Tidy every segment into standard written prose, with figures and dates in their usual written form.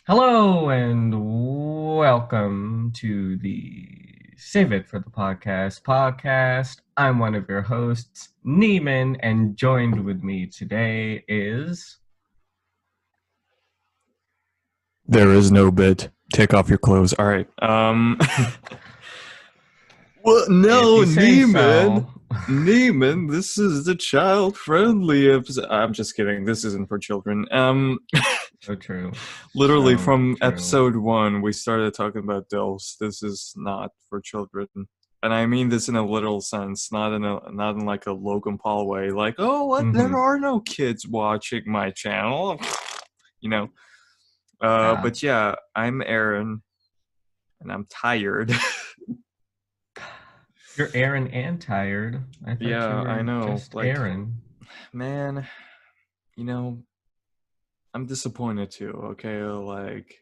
Hello and welcome to the Save It for the podcast. I'm one of your hosts, Neiman, and joined with me today is There is no bit. Take off your clothes. All right. Well, If no, You Say Neiman. So. Neiman, this is the child-friendly episode. I'm just kidding. This isn't for children. So true. Literally So from true. episode 1, we started talking about dolls. This is not for children. And I mean this in a literal sense, not in like a Logan Paul way, like, oh, what? There Mm-hmm. are no kids watching my channel. you know. Yeah. But yeah, I'm Aaron, and I'm tired. You're Aaron and tired. I thought you Yeah, I were know. just Like, Aaron. man, you know, I'm disappointed too, okay? Like,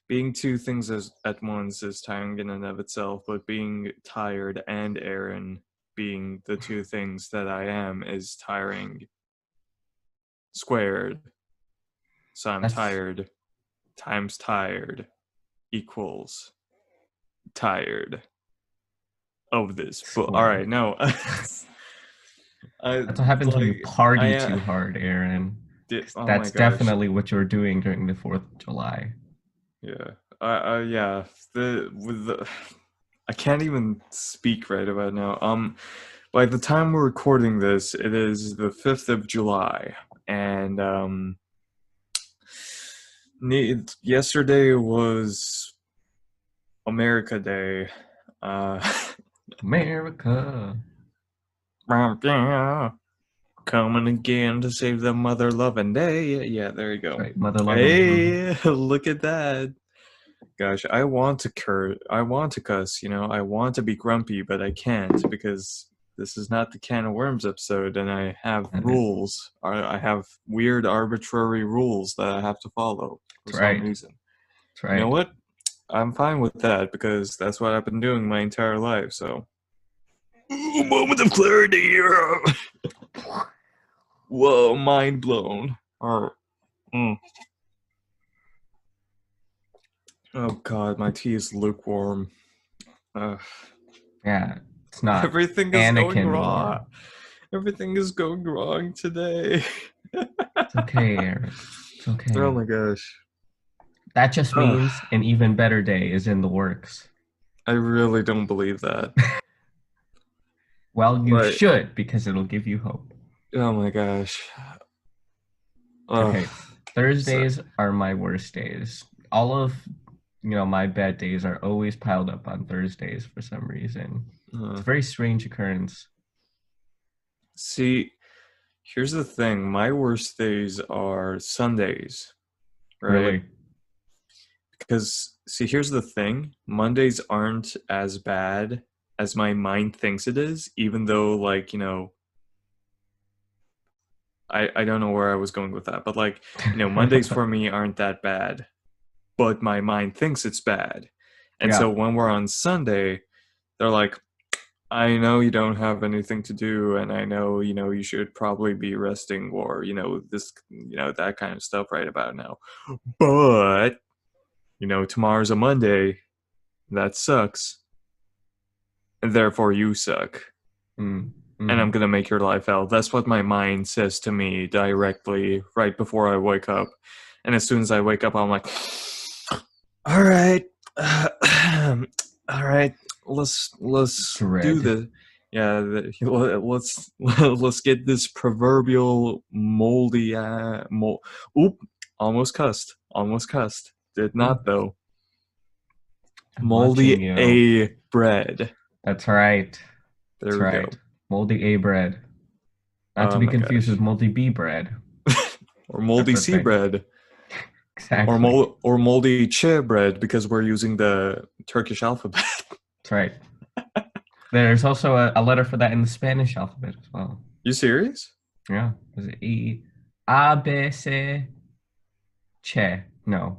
being two things at once is tiring in and of itself, but being tired and Aaron being the two things that I am is tiring squared. So I'm That's tired times tired equals tired of this. But all squared. right, no. I That's what happens when you like I party too hard, Aaron. did. 'Cause Oh my that's gosh. definitely what you're doing during the 4th of July. Yeah. Yeah. The with the I can't even speak right about now. By the time we're recording this, it is the 5th of July, and yesterday was America Day. Uh, America. coming again to save the mother loving day. Yeah, there you That's go. right. Mother loving. Hey, look at that. Gosh, I want to I want to cuss, I want to be grumpy, but I can't because this is not the can of worms episode, and I have That's rules. I have weird, arbitrary rules that I have to follow for some right. reason. That's You know right. what? I'm fine with that because that's what I've been doing my entire life. So, ooh, moment of clarity here. Whoa, mind blown. All right. Mm. Oh God, my tea is lukewarm. Uh, Yeah. It's not everything is going Anakin wrong. warm. Everything is going wrong today. It's okay, Aaron. It's Oh okay. my gosh. That just Ugh, means an even better day is in the works. I really don't believe that. Well, you Like, should because it'll give you hope. oh my gosh. Ugh. Okay. So, Thursdays are my worst days. All of my bad days are always piled up on Thursdays for some reason. It's uh, a very strange occurrence. see, here's the thing. My worst days are Sundays, right? Really. Because, see, here's the thing. Mondays aren't as bad as my mind thinks it is, even though, like, I don't know where I was going with that, but like, Mondays for me aren't that bad, but my mind thinks it's bad. And so Yeah. when we're on Sunday, they're like, I know you don't have anything to do, and I know, you should probably be resting or, that kind of stuff right about now. But, tomorrow's a Monday. That sucks. And therefore you suck. Mm, And I'm mm. gonna make your life hell. That's what my mind says to me directly right before I wake up. And as soon as I wake up, I'm like, all right, all right, let's do Dread. this. Yeah, let's get this proverbial moldy. Oop, almost cussed. Did Mm. not though. I'm watching Moldy you. A bread. That's right. There That's we go. right. Moldy A bread. Not to Oh be my confused with gosh. moldy B bread. Or moldy Separate sea thing. bread. Or Exactly. moldy che bread because we're using the Turkish alphabet. That's right. There's also a letter for that in the Spanish alphabet as well. You serious? Yeah. Is it E A B C Che? No.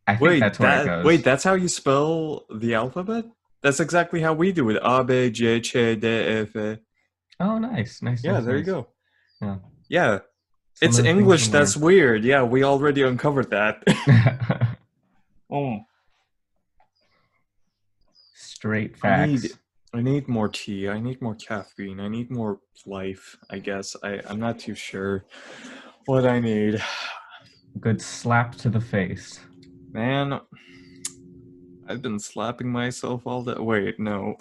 I think that's where it Wait, goes. that's how you spell the alphabet? That's exactly how we do it. A B J Ch D F E. Oh, nice. Nice, Yeah, nice, there you nice. go. Yeah. Yeah. Some It's of the things you English, learn. that's weird. Yeah, we already uncovered that. Oh, Straight I need facts. I need more tea. I need more caffeine. I need more life, I guess. I'm not too sure what I need. Good slap to the face. Man, I've been slapping myself all day. Wait, no.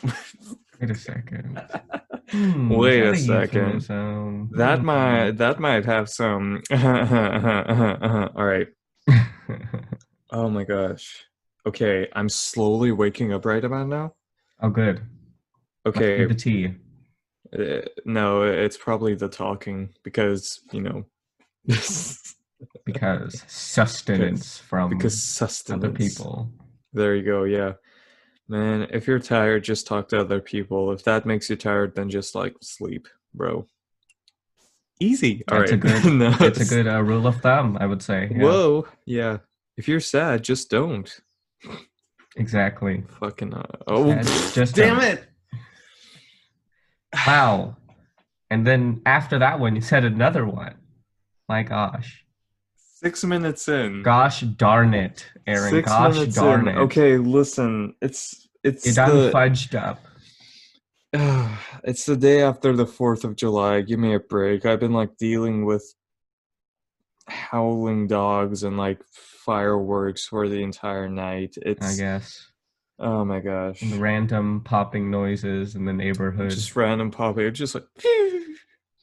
Wait a second. Is Wait that a a second. euphemism? That might have some all right. Oh my gosh. Okay, I'm slowly waking up right about now. Oh, good. Must be Okay, the tea. no, it's probably the talking because, Because because sustenance because from other sustenance. people. There you go. Yeah. Man, if you're tired, just talk to other people. If that makes you tired, then just like sleep, bro. Easy. All That's a right. good. No. It's a good rule of thumb, I would say. Yeah, Whoa. Yeah. If you're sad, just don't. exactly. Fucking. Oh, Sad, just damn don't. it. Wow. And then after that one, you said another one. My gosh. 6 minutes in. Gosh darn it, Aaron. Six Gosh minutes in. darn it. Okay, listen. You It's done the fudged up. it's the day after the 4th of July. Give me a break. I've been like dealing with howling dogs and like fireworks for the entire night. I It's guess. oh my And the gosh. random popping noises in the neighborhood. Just random pop it just like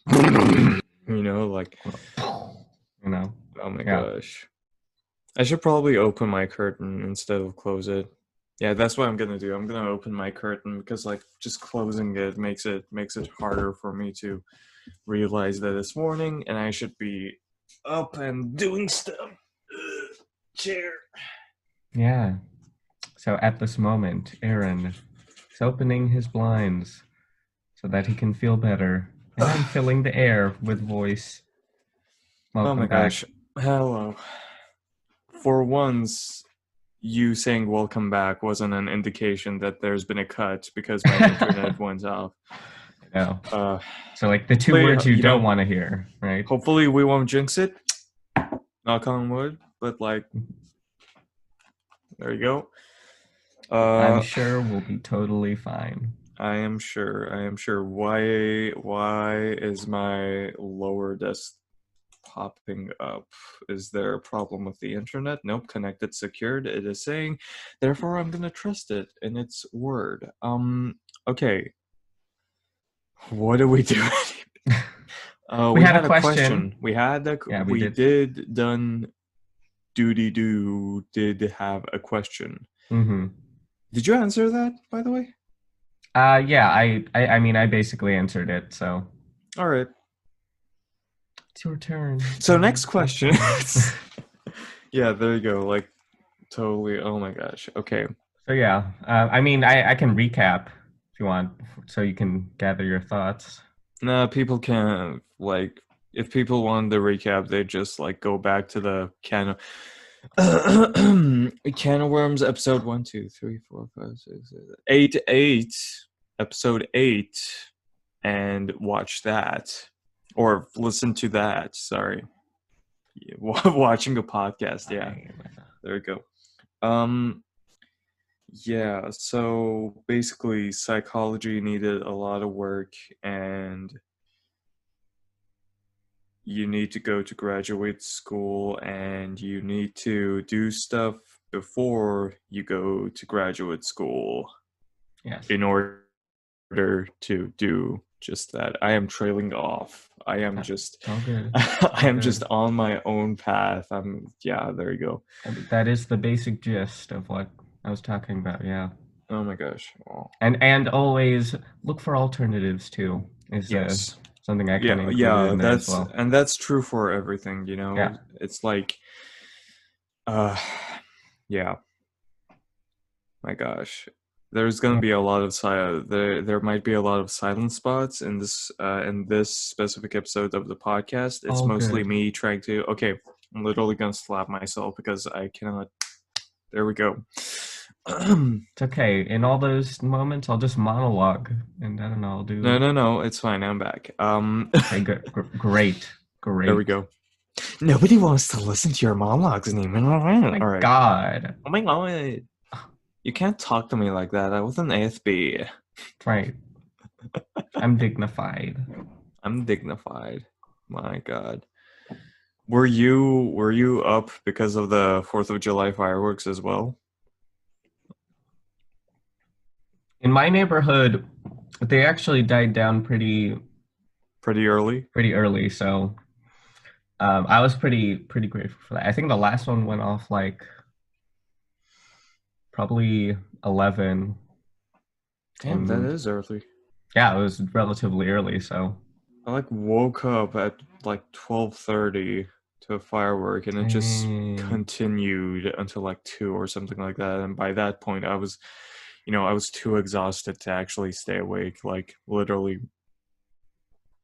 like You know? oh my Yeah. gosh. I should probably open my curtain instead of close it. Yeah, that's what I'm gonna do. I'm gonna open my curtain because like just closing it makes it harder for me to realize that it's morning and I should be up and doing stuff. Chair. Yeah. So at this moment, Aaron is opening his blinds so that he can feel better. And I'm filling the air with voice. Oh my Welcome gosh. back. Hello. For once, you saying welcome back wasn't an indication that there's been a cut because my internet went off. I know. Uh, So like the two hopefully, words you don't want to hear, right? hopefully we won't jinx it. Knock on wood. But like, there you go. I'm Uh, sure we'll be totally fine. I am sure. I am sure. Why is my lower desk popping up? Is there a problem with the internet? Nope, connected, secured. It is saying, therefore I'm gonna trust it in its word. Okay. What do we do? We We had a had a question. question. We had Yeah, we we did. did done duty do did have a question. Mm-hmm. Did you answer that, by the way? Yeah, I mean, I basically answered it, so All right. it's your turn. So next question. Yeah, there you go. Like totally. Oh my gosh. Okay. So yeah, I mean, I can recap if you want, so you can gather your thoughts. No, people can like if people want the recap, they just like go back to the can of worms episode 1, 2, 3, 4, 5, 6, 7, 8, episode 8, and watch that or listen to that. Sorry, watching a podcast. Yeah, there we go. Yeah, so basically psychology needed a lot of work and you need to go to graduate school and you need to do stuff before you go to graduate school Yes. in order to do just that. I am trailing off. I am just It's all good. I All am just good. on my own path. Yeah, there you go. That is the basic gist of what I was talking about. Yeah, Oh my gosh. Oh. and always look for alternatives too. Is Yes. something I kind of Yeah, included yeah, in there as well. that's true for everything, you know. Yeah. It's like uh yeah, my gosh. There's gonna Yeah. be a lot of there might be a lot of silent spots in this specific episode of the podcast. It's All mostly good. me trying to okay, I'm literally gonna slap myself because I cannot there we go. It's okay. In all those moments, I'll just monologue, and I don't know. I'll do. No, it's fine. I'm back. Okay, good. Great. There we Great. go. Nobody wants to listen to your monologues, Neiman. Oh my All right. God. Oh my god. You can't talk to me like that. I was an ASB. Right. I'm dignified. I'm dignified. My god. Were you up because of the 4th of July fireworks as well? In my neighborhood, they actually died down Pretty early? pretty early, so I was pretty grateful for that. I think the last one went off like probably 11, Damn, that and is early. yeah, it was relatively early. So I like woke up at like 12:30 to a firework and it just dang, continued until like 2 or something like that. And by that point I was too exhausted to actually stay awake. Like literally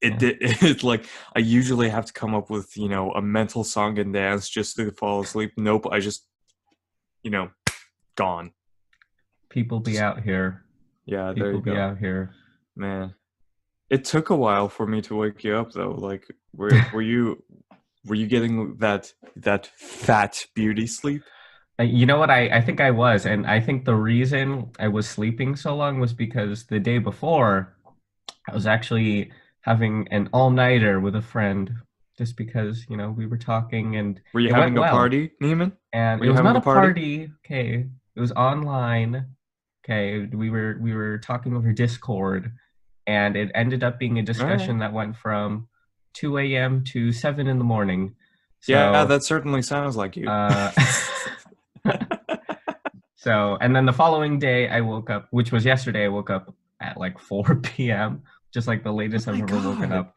it yeah, did it's like I usually have to come up with, a mental song and dance just to fall asleep. Nope, I just, you know, gone. people be Just out here. yeah, there People you be go. out here. Man. It took a while for me to wake you up though. Like were you getting that fat beauty sleep? You know what? I think I was, and I think the reason I was sleeping so long was because the day before I was actually having an all-nighter with a friend, just because, we were talking and Were you it went having a well. party, Neiman? And Were it you was having not a a party? party, okay. It was online. Okay. We were talking over Discord, and it ended up being a All right. discussion that went from 2 a.m. to 7 in the morning. Yeah, So that certainly sounds like you. uh and then the following day I woke up, which was yesterday, I woke up at like 4 p.m., just like the Oh latest I've my ever woken god. up.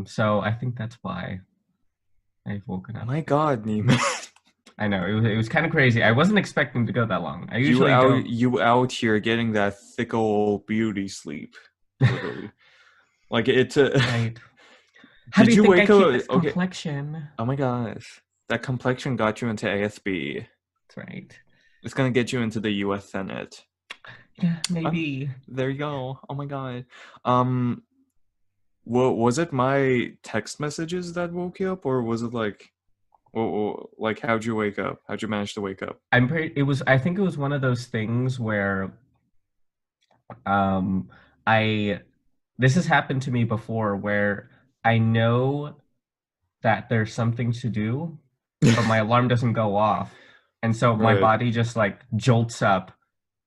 So I think that's why I've woken Oh up. my god, Neiman. I know it was kind of crazy. I wasn't expecting to go that long. I You usually out don't. you out here getting that thick old beauty sleep. Literally. Like it's a Right. How do Did you you think I wake keep up this okay. complexion? Oh my gosh. That complexion got you into ASB. That's right. It's gonna get you into the US Senate. Yeah, Um, maybe. there you go. Oh my god. Um, was it my text messages that woke you up, or was it like, like how'd you wake up? How'd you manage to wake up? I think it was one of those things where um I this has happened to me before where I know that there's something to do, but my alarm doesn't go off. And so my Right. body just like jolts up.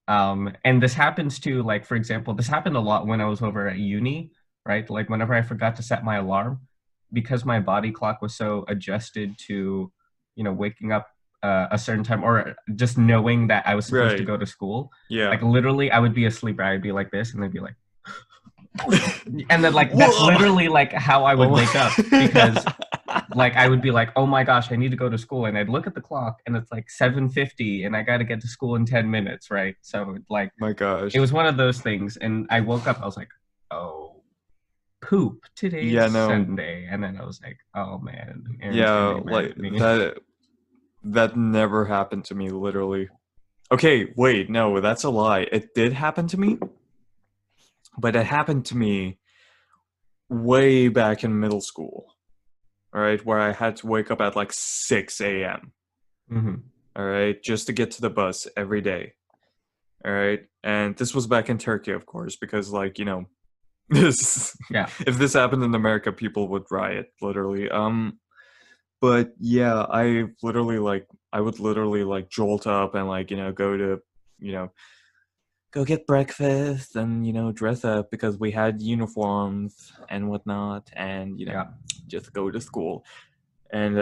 And this happens to, like, for example, this happened a lot when I was over at uni, right? Like whenever I forgot to set my alarm, because my body clock was so adjusted to, waking up a certain time, or just knowing that I was supposed to Right. go to school. Yeah. Like literally, I would be asleep. I'd be like this, and they'd be like, and then like that's Whoa. literally like how I Oh would wake up, because like I would be like, oh my gosh, I need to go to school, and I'd look at the clock, and it's like 7:50, and I got to get to school in 10 minutes, right? So like my it gosh. was one of those things, and I woke up, I was like, oh poop, today is Yeah, no. Sunday, and then I was like, oh man, Aaron's gonna Yeah, be mad like at me. that never happened to me, literally. Okay, wait, no, that's a lie. It did happen to me, but it happened to me way back in middle school. All right, where I had to wake up at like 6 a.m. Hmm. All right, just to get to the bus every day. All right, and this was back in Turkey, of course, because like this Yeah, if this happened in America, people would riot, literally. But yeah, I would literally like jolt up and like go to you know go get breakfast and dress up because we had uniforms and whatnot, and yeah, just go to school. And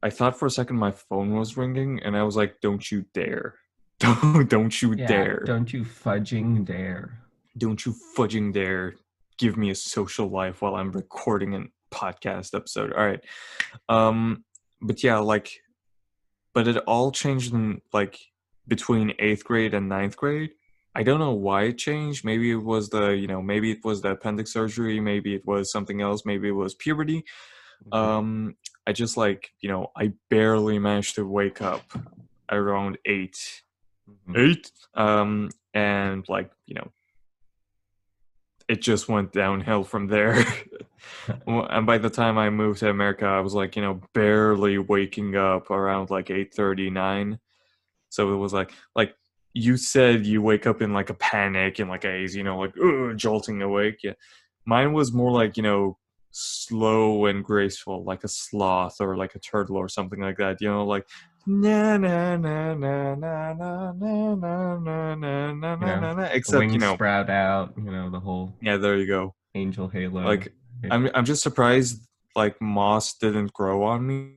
I thought for a second my phone was ringing, and I was like, "Don't you dare! Don't you yeah, dare! don't you fudging dare. Don't you fudging dare give me a social life while I'm recording a podcast episode." All right. Um, but yeah, but it all changed in like between eighth grade and ninth grade. I don't know why it changed. Maybe it was maybe it was the appendix surgery. Maybe it was something else. Maybe it was puberty. Hmm. I just I barely managed to wake up around Hmm. eight. And it just went downhill from there. And by the time I moved to America, I was like, barely waking up around like 8:39. So it was like you said you wake up in like a panic and like a haze, like jolting awake. Yeah. Mine was more like, slow and graceful, like a sloth or like a turtle or something like that, like na na na na na na na na na na na You know, na, the except, wings sprout out, the whole yeah, there you go. angel halo. Like I'm just surprised like moss didn't grow on me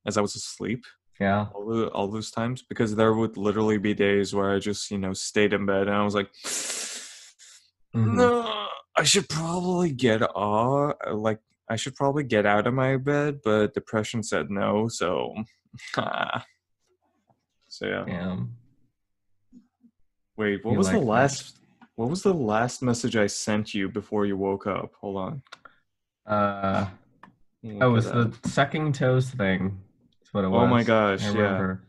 as I was asleep Yeah. all those times, because there would literally be days where I just stayed in bed and I was like, Mm-hmm. no, I should probably get off, like I should probably get out of my bed, but depression said no, so so yeah. Damn. Wait, You like that? what was the last message I sent you before you woke up? Hold on. Uh, Look oh, at it's that. the sucking toes thing. That's what it Oh my was. I gosh, yeah. remember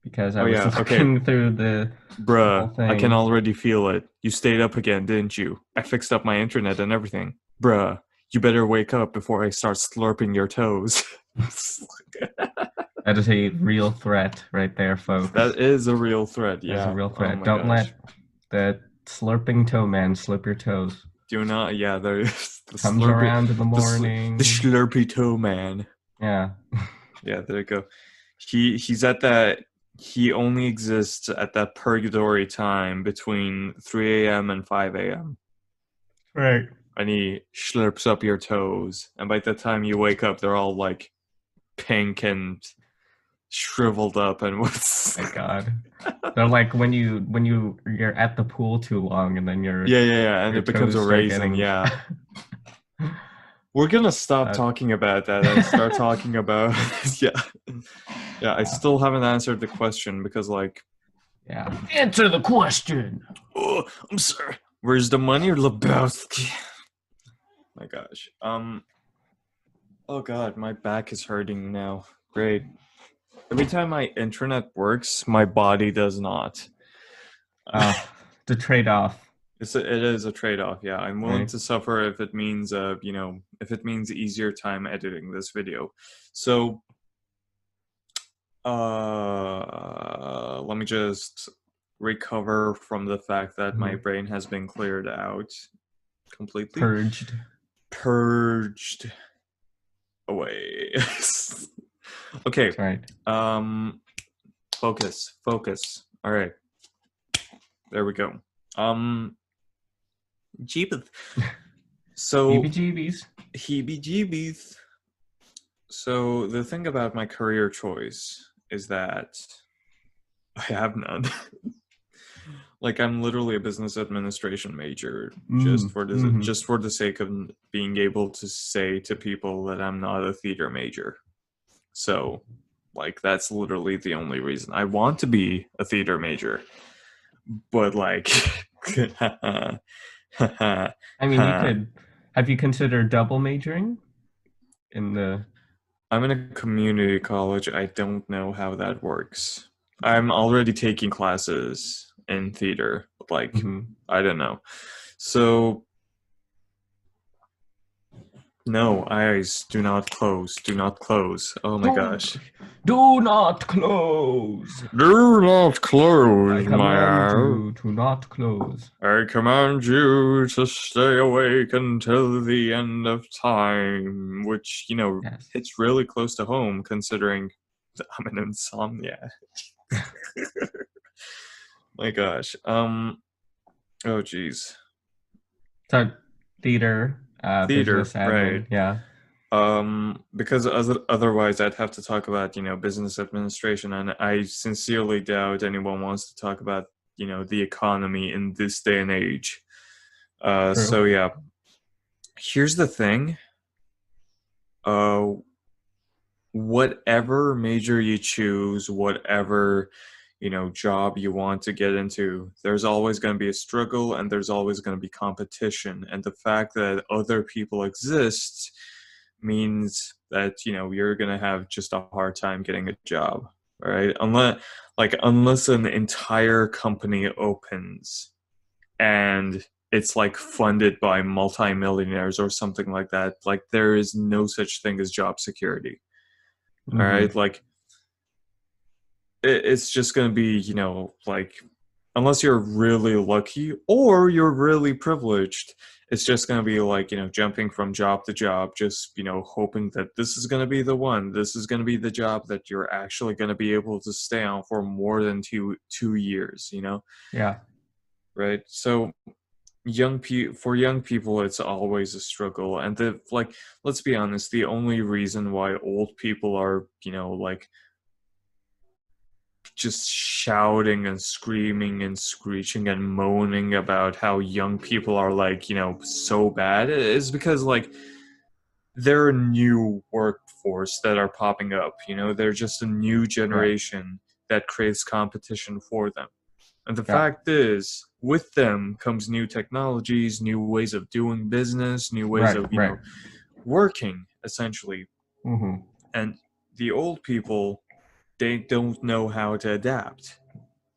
because I Oh was yeah, okay. looking through the whole Bruh, I can thing. already feel it. You stayed up again, didn't you? I fixed up my internet and everything. Bruh, you better wake up before I start slurping your toes. That is a real threat right there, folks. That is a real threat, That is a yeah. real Oh threat. my Don't gosh. let the slurping toe man slip your toes. Do not, yeah, there's Comes around in the the morning. slurpy toe man. Yeah. Yeah, there you go. He's at that. He only exists at that purgatory time between 3 a.m. and 5 a.m. Right. And he slurps up your toes, and by the time you wake up, they're all like pink and shriveled up, and what's My God. They're like when you're at the pool too long and then yeah, yeah, yeah, and your it becomes toes a start raisin. getting Yeah, we're gonna stop uh, talking about that and start talking about yeah, yeah. I yeah. still haven't answered the question because like, Yeah. Answer the question. oh, I'm sorry. Where's the money, Lebowski? My gosh. Oh god, my back is hurting now. Great. Every time my internet works, my body does not. The trade-off, It is a trade-off. Yeah, I'm willing right? to suffer if it means if it means easier time editing this video. So let me just recover from the fact that my brain has been cleared out completely. Purged away. Okay. That's right. Focus. All right. There we go. Jeebeth. So Heebie-jeebies. heebie-jeebies. So the thing about my career choice is that I have none. Like I'm literally a business administration major just for the sake of being able to say to people that I'm not a theater major. So like that's literally the only reason. I want to be a theater major, but like I mean, you could. Have you considered double majoring in the? I'm in a community college. I don't know how that works. I'm already taking classes in theater, but like I don't know. So no, eyes do not close. Do not close. Oh my gosh. Do not close. Do not I close my command eyes. you to not close. I command you to stay awake until the end of time, which, Yes. hits really close to home considering I'm an insomniac. My gosh. Oh geez. So theater, Theater, business admin. right. Yeah. Because otherwise I'd have to talk about, business administration, and I sincerely doubt anyone wants to talk about, the economy in this day and age. So yeah. Here's the thing. Whatever major you choose, whatever, job you want to get into, there's always going to be a struggle and there's always going to be competition. And the fact that other people exist means that, you're going to have just a hard time getting a job, right? Unless an entire company opens and it's like funded by multimillionaires or something like that. Like there is no such thing as job security. All Mm-hmm. right, like it's just going to be, like unless you're really lucky or you're really privileged, it's just going to be like, jumping from job to job, just, hoping that this is going to be the one. This is going to be the job that you're actually going to be able to stay on for more than 2 years, Yeah. right? So for young people, it's always a struggle. And let's be honest, the only reason why old people are, like just shouting and screaming and screeching and moaning about how young people are like, so bad is because like they're a new workforce that are popping up, they're just a new Right. generation that creates competition for them. And the Yeah. fact is, with them comes new technologies, new ways of doing business, new ways Right. of, Right. working essentially. Mm-hmm. And the old people, they don't know how to adapt.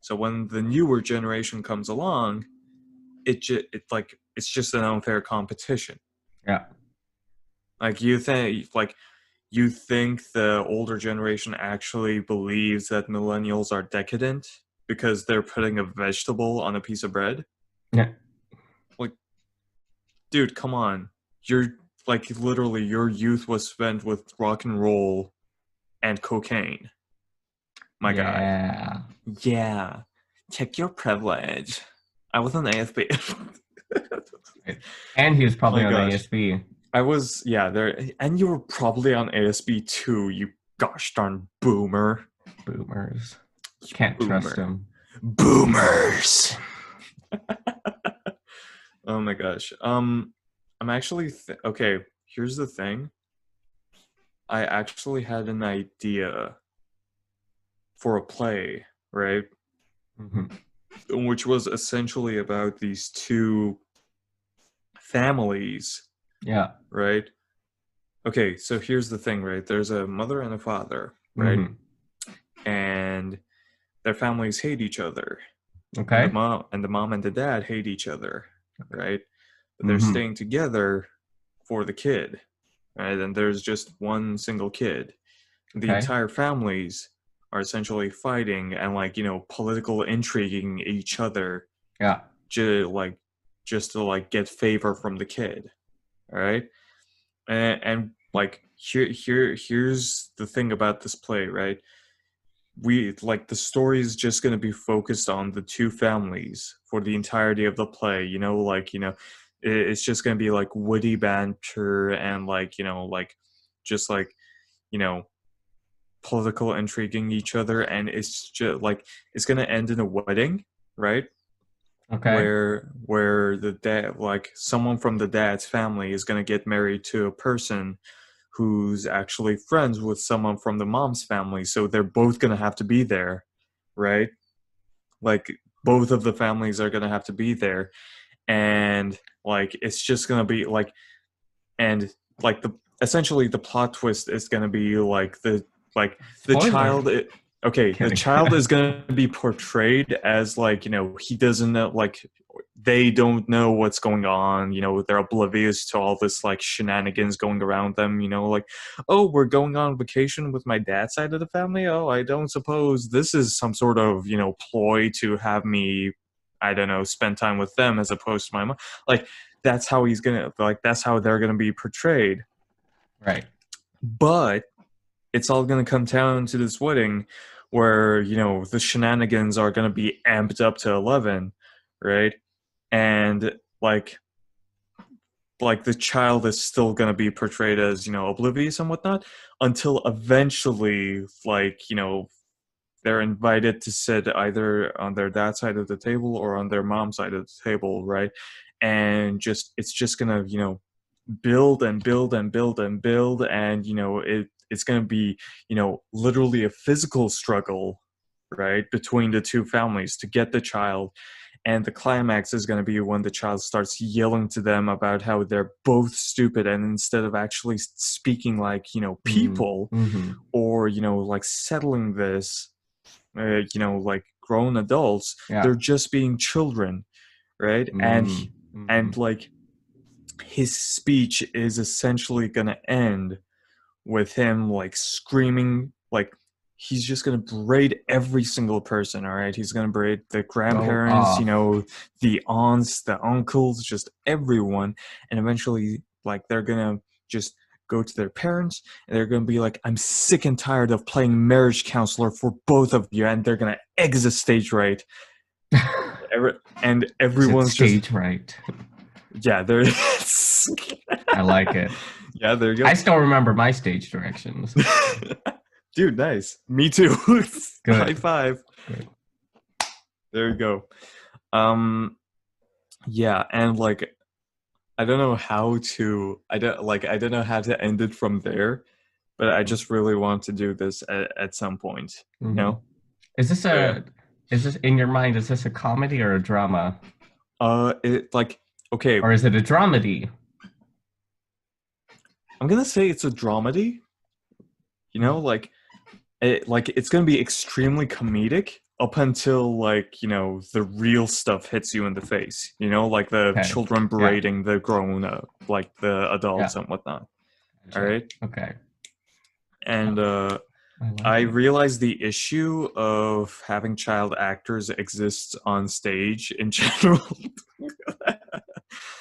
So when the newer generation comes along, it's just an unfair competition. Yeah. Like you think the older generation actually believes that millennials are decadent because they're putting a vegetable on a piece of bread? Yeah. Like, dude, come on. You're like literally your youth was spent with rock and roll and cocaine, my guy. Yeah. Yeah. Check your privilege. I was on ASB. Right. And he was Oh probably my on gosh. ASB. I was, yeah, there, and you were probably on ASB too, you gosh darn boomer. Boomers. Can't trust Boomer. him. Boomers! Oh my gosh. I'm actually, okay, here's the thing. I actually had an idea for a play, right? Mm-hmm. Which was essentially about these two families, Yeah. right? Okay, so here's the thing, right? There's a mother and a father, right? Mm-hmm. And their families hate each other. And the Okay. mom and the dad hate each other, right? But they're Mm-hmm. staying together for the kid, right? And there's just one single kid. The Okay. entire families are essentially fighting and like, political intriguing each other, Yeah. to like just to like get favor from the kid. All right. And like here's the thing about this play, right? We like the story is just going to be focused on the two families for the entirety of the play, like it's just going to be like witty banter and like like just like you know political intriguing each other, and it's just like it's going to end in a wedding, right? Okay. Where the dad, like someone from the dad's family, is going to get married to a person who's actually friends with someone from the mom's family, so they're both going to have to be there, right? Like both of the families are going to have to be there, and like it's just going to be like, and like the essentially the plot twist is going to be like the Spoiler. child okay, the Kidding. child is going to be portrayed as like he doesn't know, like they don't know what's going on, they're oblivious to all this like shenanigans going around them, like, oh, we're going on vacation with my dad's side of the family. Oh, I don't suppose this is some sort of ploy to have me, I don't know, spend time with them as opposed to my mom. Like that's how he's gonna, like that's how they're gonna be portrayed. Right. But it's all gonna come down to this wedding where the shenanigans are gonna be amped up to 11, right? And like the child is still going to be portrayed as oblivious and whatnot, until eventually they're invited to sit either on their dad's side of the table or on their mom's side of the table, right? And just it's just going to build and build and build and build, and it's going to be literally a physical struggle, right, between the two families to get the child. And the climax is going to be when the child starts yelling to them about how they're both stupid, and instead of actually speaking like people, Mm-hmm. or like settling this, like grown adults, Yeah. they're just being children, right? And Mm. and like his speech is essentially gonna end with him like screaming, like he's just gonna berate every single person. All right, he's gonna berate the Go grandparents, off. the aunts, the uncles, just everyone, and eventually like they're gonna just go to their parents and they're gonna be like, I'm sick and tired of playing marriage counselor for both of you, and they're gonna exit stage right. And Is it everyone's just, stage right? yeah, they're I like it. yeah, there you I go. still remember my stage directions. Dude, nice. Me too. High Good. five. Good. There you go. Um yeah, and like I don't know how to I don't know how to end it from there, but I just really want to do this at some point, you Mm-hmm. know? Is this So yeah. a is this in your mind? Is this a comedy or a drama, It like okay, or is it a dramedy? I'm gonna say it's a dramedy, like it's gonna be extremely comedic up until like the real stuff hits you in the face, like the Okay. children Yeah. berating the grown up, like the Yeah. adults and whatnot. All Gotcha. right. Okay. And I like I it. realize the issue of having child actors exist on stage in general.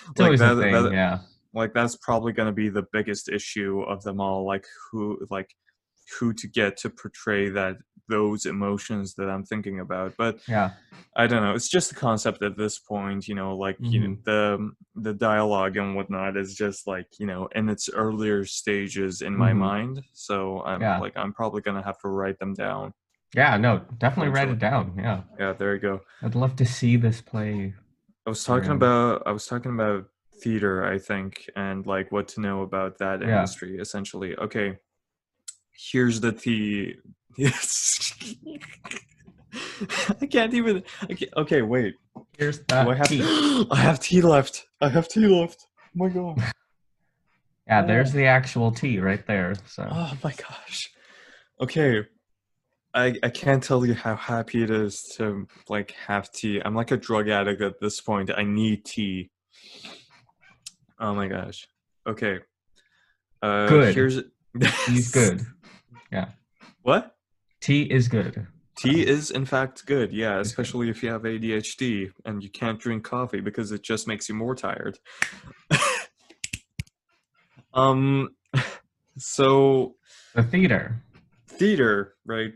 It's like always a that thing. that Yeah. like that's probably going to be the biggest issue of them all, who to get to portray those emotions that I'm thinking about. But Yeah. I don't know, it's just a concept at this point, Mm-hmm. the dialogue and whatnot is just in its earlier stages in my Mm-hmm. mind, so Yeah. I'm probably going to have to write them down Yeah. No, definitely write eventually. it down. Yeah. Yeah, there you go. I'd love to see this play through. I was talking about theater, I think, and like what to know about that Yeah. industry essentially. Okay, here's the tea. Yes. Okay, wait. Here's Do I that have tea. I have tea left. I have tea left. Oh my god. Yeah, there's Oh, the actual tea right there. So oh my gosh. Okay. I can't tell you how happy it is to like have tea. I'm like a drug addict at this point. I need tea. Oh my gosh. Okay. good. Here's Tea's good. Yeah. what? Tea is good. Tea is in fact good, yeah, It's good. especially if you have ADHD and you can't drink coffee because it just makes you more tired. um, so The theater. theater, right?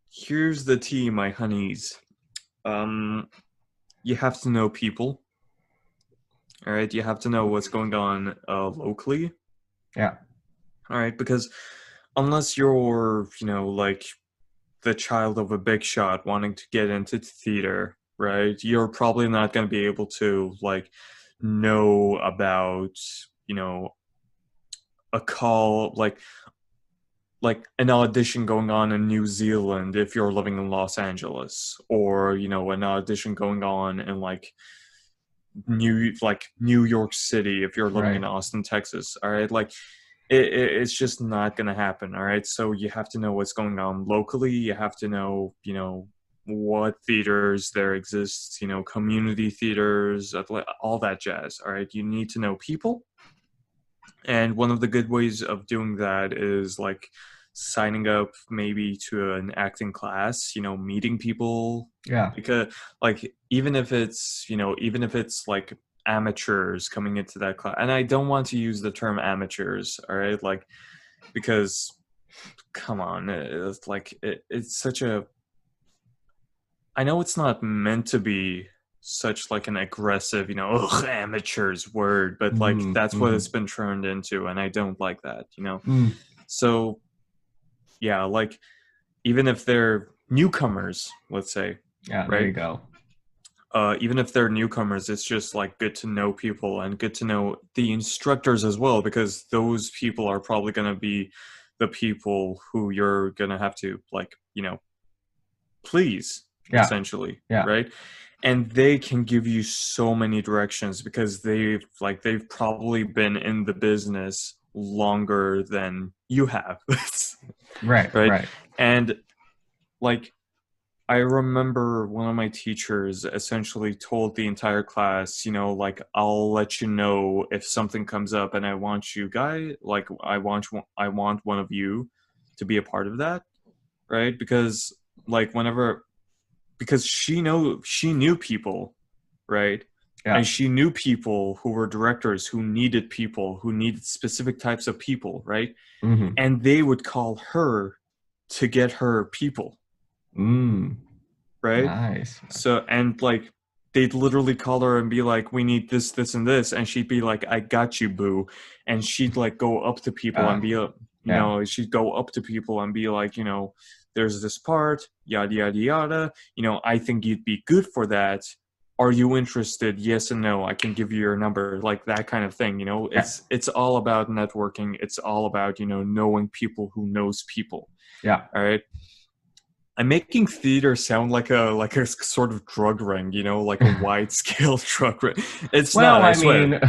Here's the tea, my honeys. Um, you have to know people, all right? You have to know what's going on locally, Yeah. all right? Because unless you're, like the child of a big shot wanting to get into theater, right? You're probably not going to be able to like know about, you know, a call like an audition going on in New Zealand if you're living in Los Angeles, or an audition going on in New York City if you're living in Right. Austin, Texas. All right, like it's just not going to happen. All right, so you have to know what's going on locally. You have to know what theaters there exist, community theaters, all that jazz. All right, you need to know people, and one of the good ways of doing that is like signing up maybe to an acting class, meeting people, Yeah. because like even if it's like amateurs coming into that class. And I don't want to use the term amateurs, all right? Like, because come on, it's such a, I know it's not meant to be such like an aggressive, ugh, amateurs word, but like Mm-hmm. that's what Mm-hmm. it's been turned into, and I don't like that. Mm. So yeah, like even if they're newcomers, let's say, Yeah, there right? you go. Even if they're newcomers, it's just like good to know people and good to know the instructors as well, because those people are probably going to be the people who you're going to have to like, please, Yeah. essentially, Yeah. right? And they can give you so many directions because they've probably been in the business longer than you have. Right. Right? Right. And like I remember one of my teachers essentially told the entire class, like, I'll let you know if something comes up, and I want you guys, like, I want one of you to be a part of that, right? Because like because she knew people, right? And Yeah. she knew people who were directors who needed specific types of people, right? Mm-hmm. And they would call her to get her people, Mm. right? Nice. So, and like, they'd literally call her and be like, we need this, this, and this. And she'd be like, I got you, boo. And she'd like go up to people Uh, and be, yeah. she'd go up to people and be like, there's this part, yada, yada, yada. I think you'd be good for that. Are you interested? Yes and no. I can give you your number, like that kind of thing. Yeah. It's all about networking. It's all about, knowing people who knows people. Yeah. All right. I'm making theater sound like a sort of drug ring, like a wide scale drug ring. It's not, Well, I I swear. mean,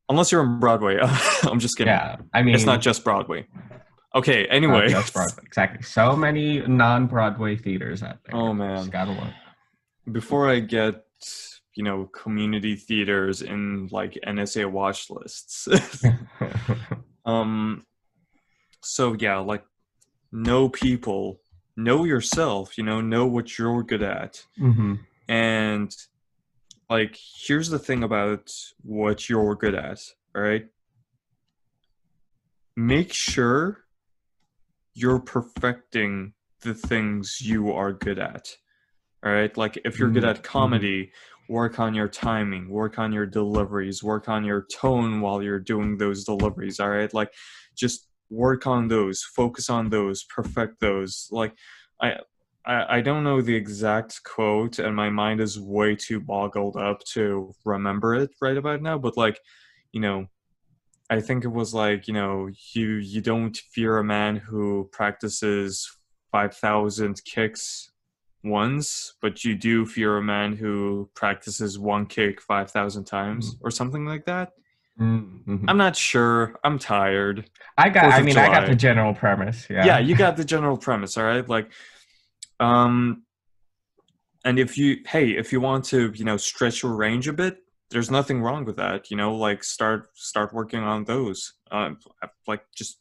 Unless you're on Broadway. I'm just kidding. yeah. I It's not mean, just Broadway. Okay, not anyway. just Broadway. Exactly. So many non-Broadway theaters out Oh there. Just man. gotta look. Before I get, community theaters in like NSA watch lists. um so yeah, like, know people, know yourself, know what you're good at. Mm-hmm. And like, here's the thing about what you're good at, all right? Make sure you're perfecting the things you are good at, all right? Like, if you're good at Mm-hmm. comedy, work on your timing, work on your deliveries, work on your tone while you're doing those deliveries, all right? Like, just work on those, focus on those, perfect those. Like, I I don't know the exact quote, and my mind is way too boggled up to remember it right about now, but like, you know, I think it was like, you don't fear a man who practices 5,000 kicks once, but you do fear a man who practices one kick 5,000 times, or something like that. Mm-hmm. I'm not sure. I'm tired. I 4th of mean, I got the July. general premise. Yeah, Yeah. you got the general premise, all right? Like, um, and if you want to, stretch your range a bit, there's nothing wrong with that. Like, start working on those. Like, just,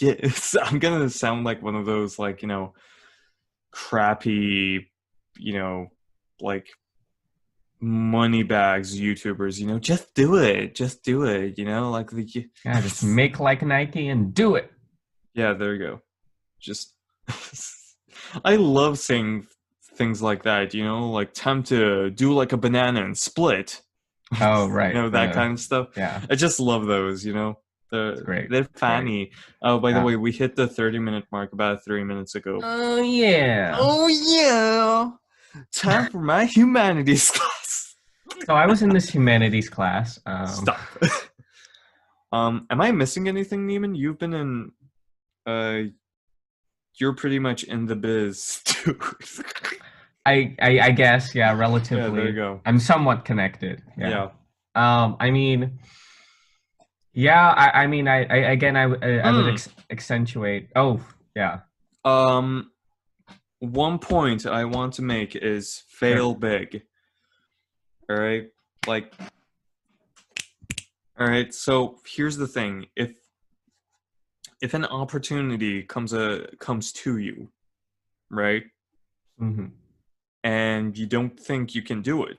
yeah. I'm gonna sound like one of those, like, crappy, you know like, money bags YouTubers. Just do it, like the. Yeah, just make like Nike and do it. Yeah, there you go. Just, I love saying things like that, like, time to do like a banana and split. Oh, right. That kind of stuff. Yeah, I just love those, it's great. they're It's great. funny. Oh, by the Yeah. way, we hit the 30-minute mark about 3 minutes ago. Oh, yeah. Oh yeah. Time for my humanities class. So I was in this humanities class. Stop. Am I missing anything, Neiman? You've been in uh you're pretty much in the biz too. I guess, yeah, Yeah, there you relatively. go. I'm somewhat connected. Yeah. Yeah. I mean, yeah. I mean, again, I would Mm. accentuate. Oh, yeah. Um, one point I want to make is fail Sure. big. All right? Like, all right, so here's the thing. If an opportunity comes to you, right? Mm-hmm. And you don't think you can do it,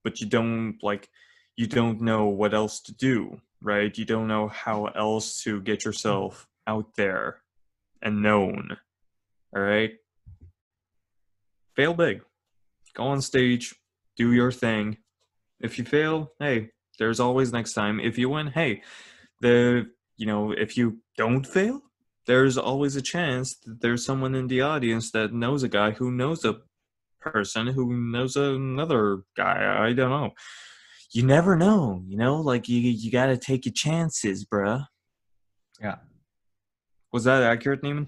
but you don't know what else to do, right? You don't know how else to get yourself out there and known. All right? Fail big. Go on stage, do your thing. If you fail, hey, there's always next time. If you win, hey, if you don't fail, there's always a chance that there's someone in the audience that knows a guy who knows a person who knows another guy. I don't know. You never know, like, you got to take your chances, bruh. Yeah. Was that accurate, Neiman?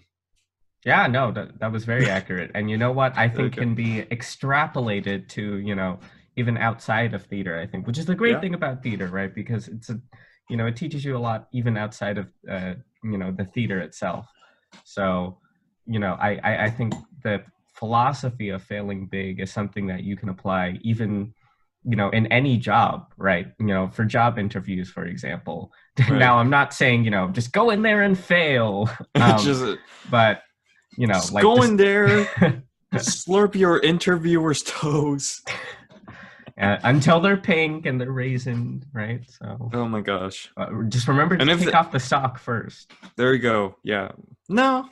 Yeah, no, that was very accurate. And you know what? I There you think go. can be extrapolated to, even outside of theater, I think, which is the great Yeah. thing about theater, right? Because it teaches you a lot even outside of, the theater itself. So, I think the philosophy of failing big is something that you can apply even, in any job, right? For job interviews, for example. Right. Now, I'm not saying, just go in there and fail, just but, just like go this. in there, slurp your interviewer's toes. Until they're pink and they're raisined, right? So Oh my gosh. just remember And to if take off the sock first. there you go. Yeah. No.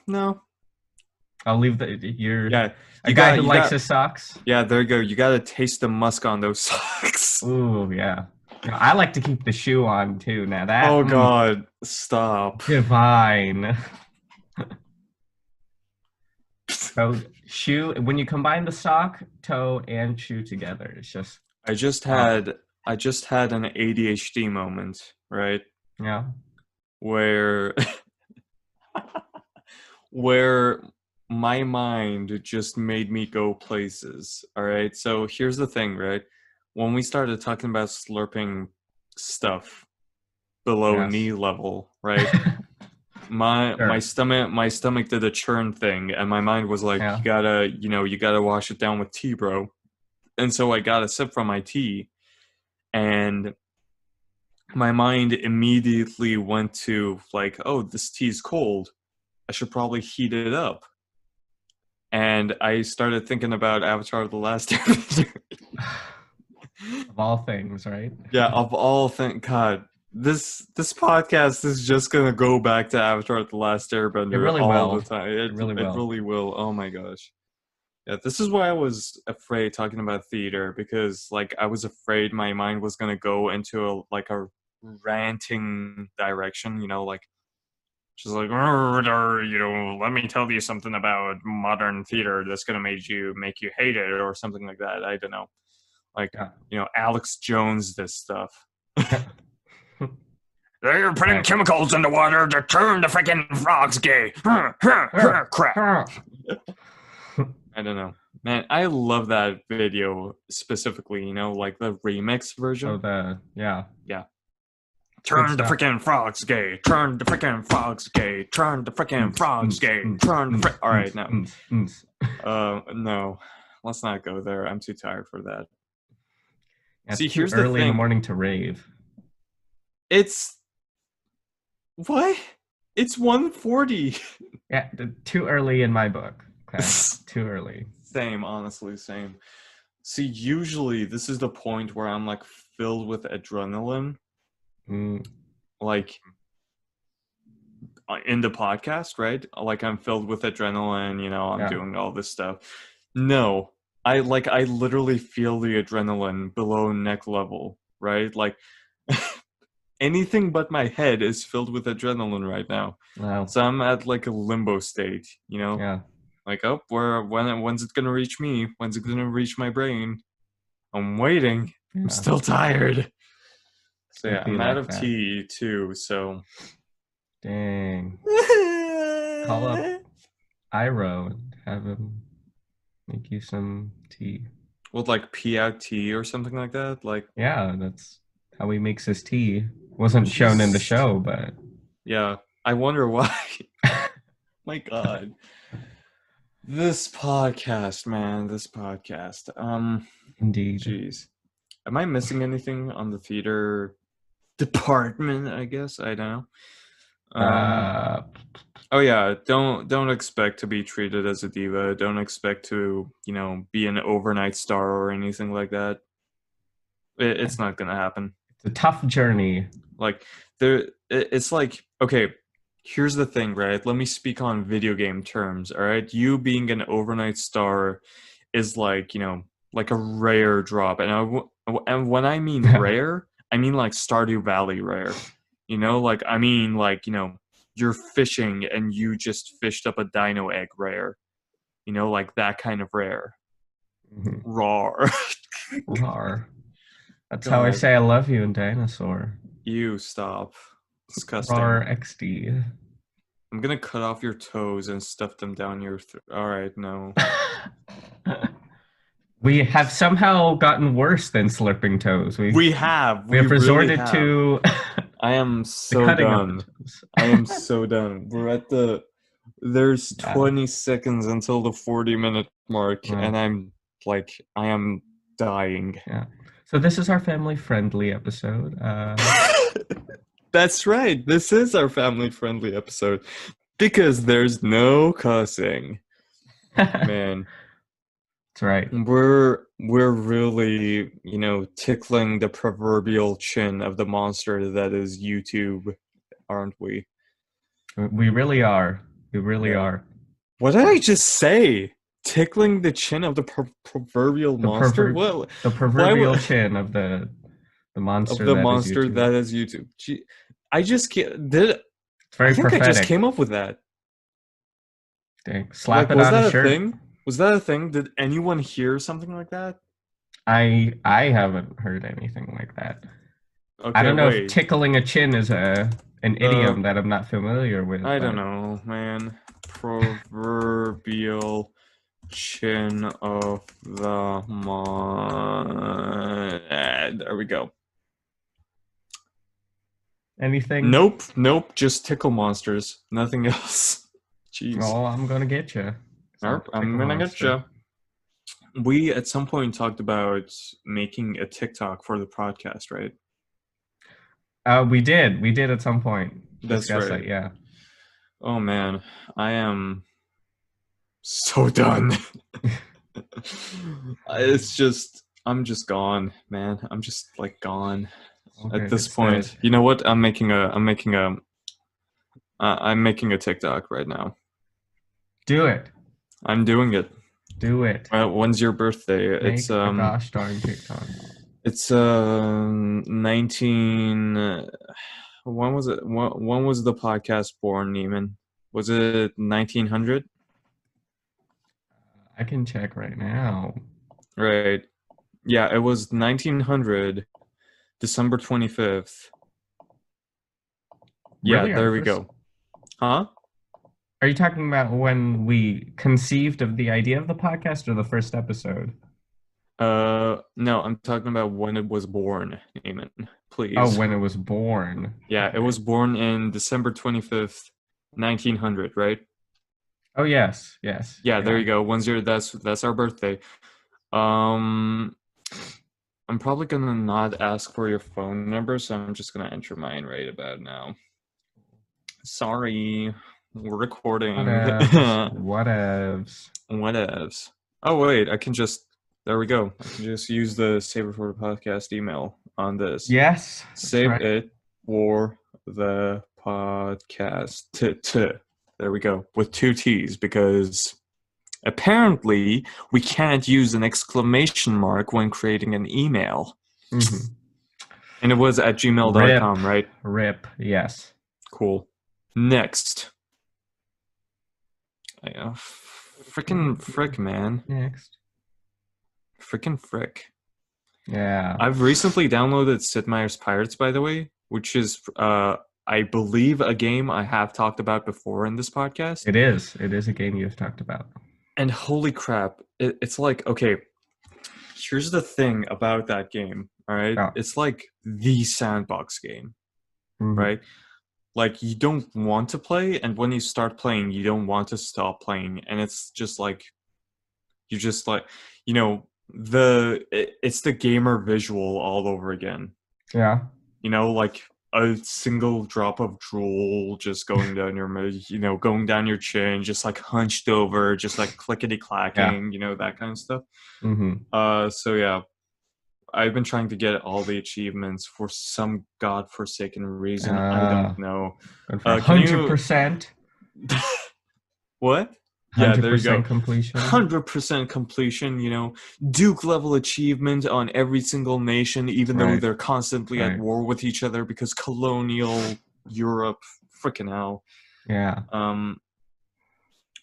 I'll leave you're Yeah. a You guy got who you likes got his socks. yeah, there you go. You got to taste the musk on those socks. Ooh, yeah. I like to keep the shoe on too. Now that Oh god, stop. divine. So shoe, when you combine the sock, toe, and shoe together, it's just I just had an ADHD moment, right? yeah. Where where my mind just made me go places. All right. So here's the thing, right? When we started talking about slurping stuff below Yes. knee level, right? My Sure. my stomach did a churn thing, and my mind was like, Yeah. you gotta wash it down with tea, bro. And so I got a sip from my tea, and my mind immediately went to like, oh, this tea's cold. I should probably heat it up. And I started thinking about Avatar: The Last Airbender. Of all things, right? Yeah, of all things, God, this podcast is just gonna go back to Avatar: The Last It Airbender really all the will. time. It really It will. really will. Oh my gosh. Yeah, this is why I was afraid talking about theater, because like I was afraid my mind was gonna go into a ranting direction. Like she's like, let me tell you something about modern theater that's gonna make you hate it or something like that. I don't know. Like, Yeah. Alex Jones this stuff. All They're putting right. chemicals in the water to turn the freaking frogs gay. Crap. I don't know. Man, I love that video specifically, like the remix Oh, version. yeah. Yeah. Good Turn the stuff. freaking frogs gay. Turn the freaking frogs gay. Turn the freaking frogs gay. Turn the All right, no. No. Let's not go there. I'm too tired for that. Yeah, it's See, too here's the early in the thing. morning to rave. It's what? It's 1:40. Yeah, too early in my book. Okay, too early. Same, honestly, same. See, usually this is the point where I'm like filled with adrenaline, Mm, like in the podcast, right? Like I'm filled with adrenaline, I'm yeah. doing all this stuff. No, I literally feel the adrenaline below neck level, right? Like anything but my head is filled with adrenaline right now. Wow. So I'm at like a limbo state. Yeah. Like, oh, when's it gonna reach me? When's it gonna reach my brain? I'm waiting. I'm Yeah. still tired. So It'd yeah, be I'm out like of that. tea too. So Dang. Call up Iro and have him make you some tea. with like pee out tea or something like that. Like, Yeah, that's how he makes his tea. Wasn't shown in the jeez. show, but Yeah, I wonder why. My God, this podcast, man, this podcast. indeed. Jeez, am I missing anything on the theater department? I guess I don't know. Uh, Oh yeah, don't expect to be treated as a diva. Don't expect to, be an overnight star or anything like that. It's not gonna happen. it's a tough journey. Like it's like, okay, here's the thing, right? Let me speak on video game terms. All right, you being an overnight star is like, like a rare drop, and when I mean rare, I mean like Stardew Valley rare. Like I mean like you're fishing and you just fished up a dino egg rare. Like that kind of rare. Rawr. Rawr. That's how I God, say I love you in Dinosaur. you stop. Disgusting. Rawr XD. I'm gonna cut off your toes and stuff them down your throat. Alright, no. We have somehow gotten worse than slurping toes. We have. We We have really resorted have. to I am the so cutting of the done. toes. I am so done. We're at the There's Yeah. 20 seconds until the 40-minute mark, Wow. and I am dying. Yeah. So this is our family-friendly episode. That's right. This is our family-friendly episode because there's no cussing. That's Man, right. we're really, tickling the proverbial chin of the monster that is YouTube, aren't we? We really are. We really Yeah. are. What did I just say? Tickling the chin of the proverbial The monster? pervert, What? the Why proverbial would chin of the of monster the that is monster YouTube. that is YouTube? Gee, I just did. It's very I think I just prophetic. came up with that. Dang. Slap it Was on a that a shirt. thing? Was that a thing? Did anyone hear something like that? I haven't heard anything like that. I Okay, don't know if wait. tickling a chin is an idiom that I'm not familiar with, I don't but know, man. Proverbial chin of the there we go. anything. Nope. Just tickle monsters. Nothing else. Jeez. Oh, I'm gonna get you. I'm gonna get you. We at some point talked about making a TikTok for the podcast, right? We did. We did at some point That's discuss right. that. Yeah. Oh man, I am so done. I'm just gone, man. I'm just like gone Okay, at this it's point. dead. You know what? I'm making a TikTok right now. Do it. I'm doing it. Do it. When's your birthday? Make a gosh darn TikTok. It's 19. When was it? When was the podcast born, Neiman? Was it 1900? I can check right now. Right. Yeah, it was 1900, December 25th. Yeah, Really, there we go. Huh? Are you talking about when we conceived of the idea of the podcast or the first episode? No, I'm talking about when it was born, Neiman. Please. Oh, when it was born. Yeah, Okay. it was born in December 25th, 1900, right? Oh, yes. Yeah, there you go. That's our birthday. I'm probably gonna not ask for your phone number, so I'm just gonna enter mine right about now. Sorry, we're recording. Whatevs. Oh wait, there we go. I can just use the Save It For The Podcast email on this. Yes. Save it for the podcast. There we go. With 2 T's, because apparently we can't use an exclamation mark when creating an email. Mm-hmm. And it was at gmail.com, right? RIP, yes. Cool. Next. Frickin' frick, man. Next. Frickin' frick. Yeah. I've recently downloaded Sid Meier's Pirates, by the way, which is, I believe, a game I have talked about before in this podcast. It is. It is a game you've talked about. And holy crap, it's like, okay, here's the thing about that game, all right? Oh. It's like the sandbox game, right? Like, you don't want to play, and when you start playing, you don't want to stop playing, and it's just like, you just like, it's the gamer visual all over again. Yeah. Like a single drop of drool just going down going down your chin, just like hunched over, just like clickety clacking, that kind of stuff. So yeah, I've been trying to get all the achievements for some godforsaken reason. I don't know. 100%. What? Yeah, there you go. Completion. 100% completion, Duke level achievement on every single nation, even though they're constantly at war with each other because colonial Europe, freaking hell. Yeah.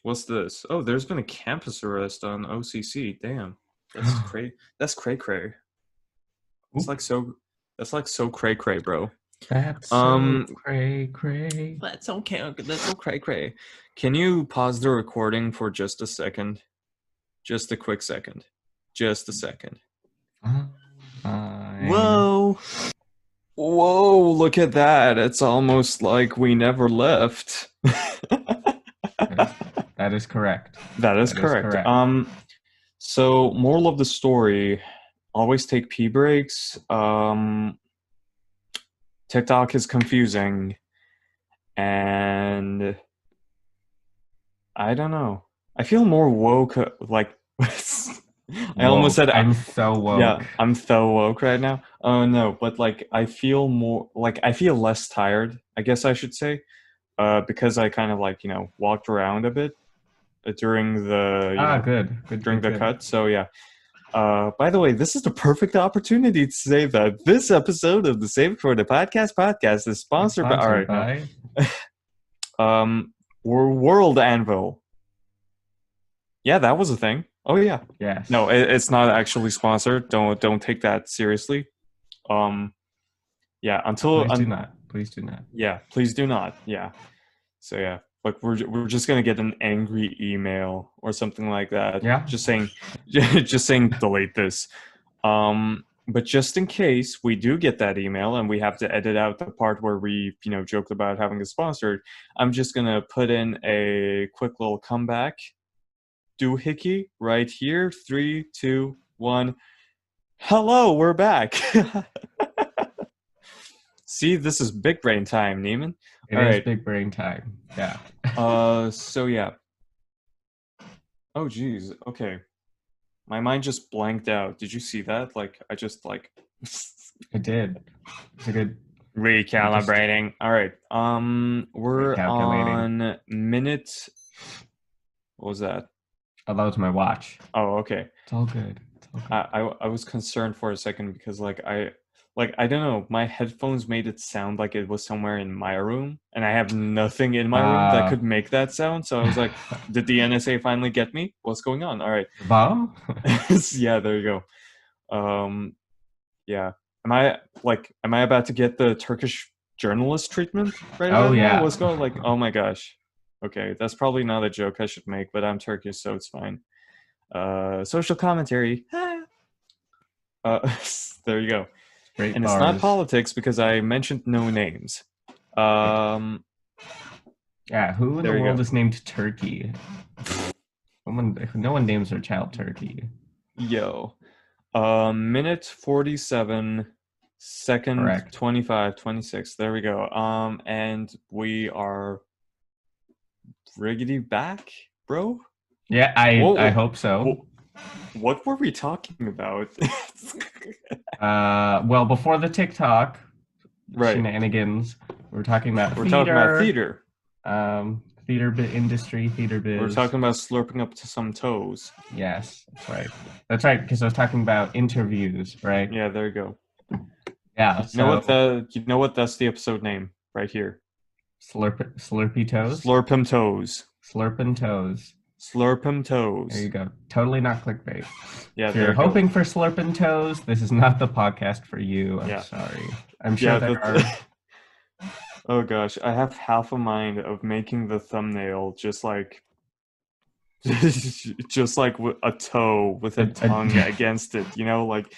What's this? Oh, there's been a campus arrest on OCC. Damn. That's cray. That's cray. That's like so cray, bro. That's so cray. That's okay. That's so cray. Can you pause the recording for just a second? Just a quick second. Just a second. Whoa, look at that. It's almost like we never left. That is correct. That is correct. So moral of the story, always take pee breaks. TikTok is confusing, and I don't know. I feel more woke, like I almost said I'm so woke. yeah, I'm so woke right now. Oh no, but like I feel more like I feel less tired, I guess I should say. Because I kind of like, walked around a bit during the, during the cut. So yeah. By the way, this is the perfect opportunity to say that this episode of the Save It For The podcast is sponsored by. All right, no. World Anvil. Yeah, that was a thing. Oh yeah. Yes. No, it's not actually sponsored. Don't take that seriously. Yeah. Please do not. Yeah, please do not. Yeah. So yeah, like we're just gonna get an angry email or something like that. Yeah. Just saying delete this. But just in case we do get that email and we have to edit out the part where we, joked about having it sponsored, I'm just gonna put in a quick little comeback doohickey right here. 3, 2, 1. Hello, we're back. See, this is big brain time, Neiman. It is big brain time. Yeah. So yeah. Oh geez. Okay. My mind just blanked out. Did you see that? Like, I just like. I did. It's a good recalibrating. All right. We're on minute. What was that? Oh, that was my watch. Oh, okay. It's all good. I was concerned for a second because I don't know, my headphones made it sound like it was somewhere in my room, and I have nothing in my room that could make that sound. So I was like, did the NSA finally get me? What's going on? All right. Bomb? Yeah, there you go. Yeah. Am I about to get the Turkish journalist treatment right about now? What's going like, oh my gosh. Okay, that's probably not a joke I should make, but I'm Turkish, so it's fine. Social commentary. There you go. Great and bars. It's not politics because I mentioned no names. Yeah, who in the world is named Turkey? No one names their child Turkey. Yo. Minute 47, second. Correct. 25, 26. There we go. And we are riggedy back, bro? Yeah, I hope so. What were we talking about? Well, before the TikTok shenanigans, we're talking about theater. Theater industry, theater biz. We're talking about slurping up to some toes. Yes, that's right. That's right, because I was talking about interviews, right? Yeah, there you go. Yeah. You know what? That's the episode name right here. Slurpy toes. Slurp'em toes. Slurpin' toes. Slurp'em toes. There you go. Totally not clickbait. Yeah. If you're hoping for slurpin' toes, this is not the podcast for you. I'm sorry. I'm sure there are. Oh gosh, I have half a mind of making the thumbnail just like a toe with a tongue against it, like,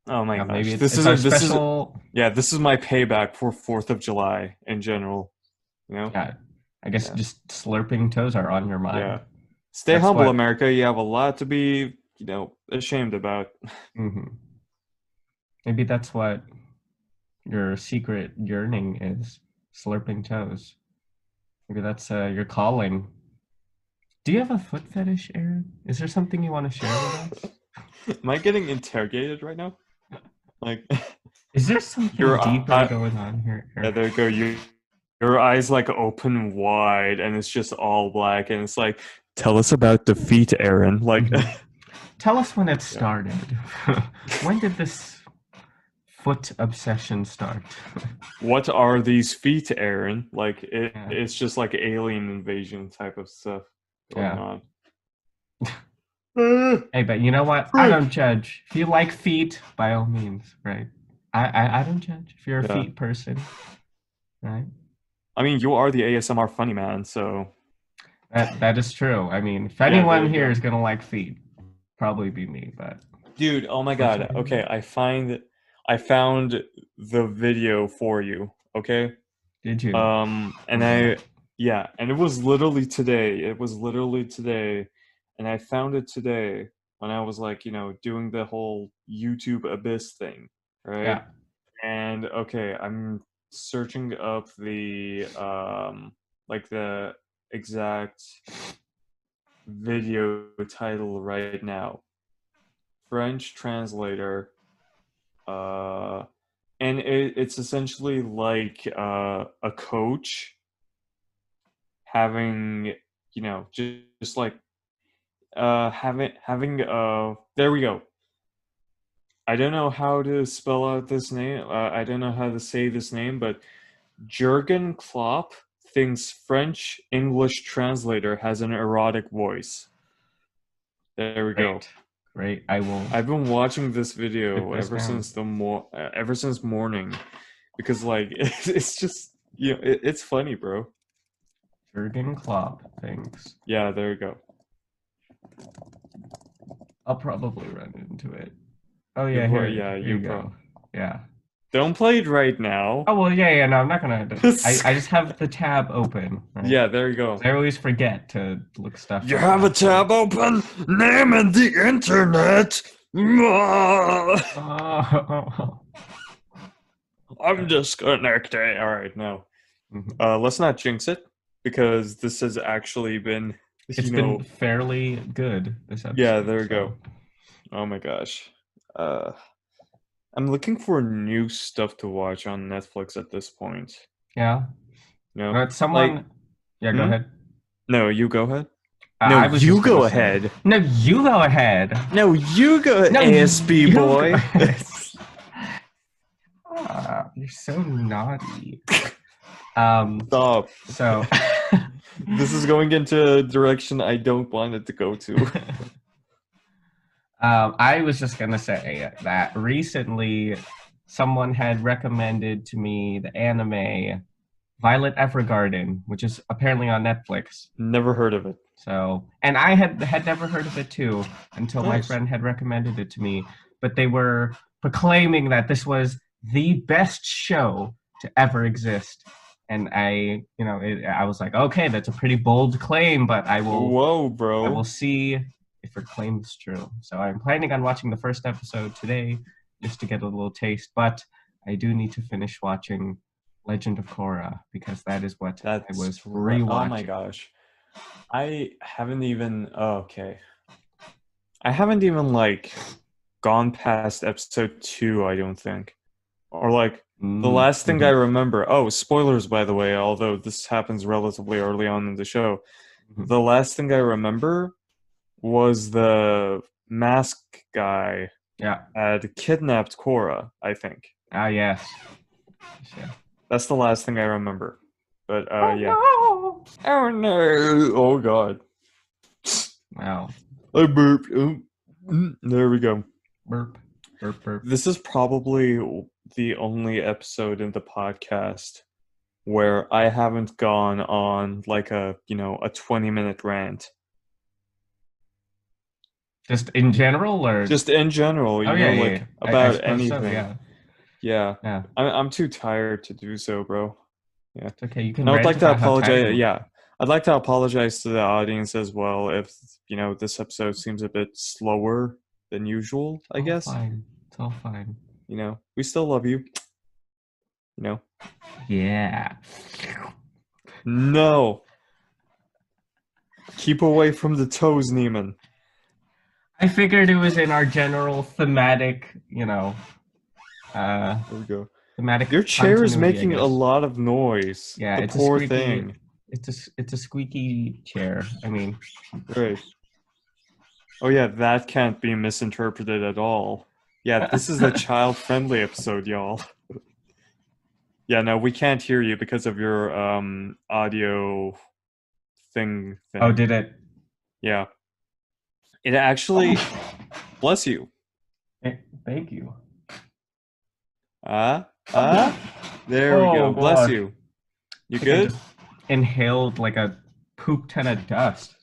Oh my gosh, maybe this is my payback for 4th of July in general, Yeah, I guess just slurping toes are on your mind. Yeah, stay humble, America. You have a lot to be, ashamed about. Mm-hmm. Maybe that's what your secret yearning is, slurping toes. Maybe that's your calling. Do you have a foot fetish, Aaron? Is there something you want to share with us? Am I getting interrogated right now? Like, is there something deeper going on here, Aaron? Yeah, there you go. Your eyes like open wide, and it's just all black, and it's like, tell us about the feet, Aaron. Like, tell us when it started. When did this foot obsession start? What are these feet, Aaron? Like, it's just like alien invasion type of stuff going on. Hey, but you know what? I don't judge. If you like feet, by all means, right? I don't judge if you're a feet person, right? I mean, you are the ASMR funny man, so that is true. I mean, if anyone here is gonna like feet, probably be me. But dude, oh my god. Okay, I found the video for you. Okay. Did you? And Yeah, and it was literally today. It was literally today, and I found it today when I was like, doing the whole YouTube abyss thing, right? Yeah. And okay, I'm searching up the like the exact video title right now. French translator, uh, and it's essentially like a coach having, just like having there we go. I don't know how to spell out this name. I don't know how to say this name, but Jurgen Klopp thinks French English translator has an erotic voice. There we go. Great. I will. I've been watching this video this ever down. since ever since morning, because like it's just it's funny, bro. Jurgen Klopp thinks. Yeah, there you go. I'll probably run into it. Oh yeah, here you go. Yeah. Don't play it right now. Oh well, yeah. No, I'm not gonna. I just have the tab open. Right? Yeah, there you go. I always forget to look stuff. You have a tab open. Name in the internet. Oh. I'm disconnected. All right, no. Let's not jinx it, because this has actually been. It's been fairly good this episode. Yeah, there we go. Oh my gosh. I'm looking for new stuff to watch on Netflix at this point. Yeah. But someone. Yeah, go ahead. No, you go ahead. No, you go ahead. No, you go ahead. No, you go ahead, ASB boy. You're so naughty. Stop. So this is going into a direction I don't want it to go to. I was just gonna say that recently someone had recommended to me the anime Violet Evergarden, which is apparently on Netflix. Never heard of it. So, and I had never heard of it too until my friend had recommended it to me. But they were proclaiming that this was the best show to ever exist. And I was like, okay, that's a pretty bold claim, but I will. Whoa, bro! I will see if her claim is true. So I'm planning on watching the first episode today, just to get a little taste. But I do need to finish watching Legend of Korra, because that is what I was rewatching. Oh my gosh, I haven't even. Oh, okay, I haven't even like gone past episode 2. I don't think, or like. The last thing I remember, spoilers by the way, although this happens relatively early on in the show, the last thing I remember was the mask guy had kidnapped Korra, I think. Yes. Yeah. That's the last thing I remember. But yeah. No. Oh no! Oh god. Wow. I burped. There we go. Burp. Burp, burp. This is probably the only episode in the podcast where I haven't gone on like a 20-minute rant. Just in general, or just in general, about anything. So, yeah. I'm too tired to do so, bro. Yeah. It's okay. You can. And I'd like to apologize. Yeah, I'd like to apologize to the audience as well if this episode seems a bit slower than usual. I guess. Fine. It's all fine. We still love you. Yeah. No. Keep away from the toes, Neiman. I figured it was in our general thematic, there we go. Thematic. Your chair is making a lot of noise. Yeah, it's poor a squeaky thing. It's a squeaky chair. I mean. Right. Oh yeah, that can't be misinterpreted at all. Yeah, this is a child-friendly episode, y'all. Yeah, no, we can't hear you because of your audio thing. Oh, did it? Yeah. It actually... Bless you. Thank you. There we go. Bless you. You good? I just inhaled like a poop ton of dust.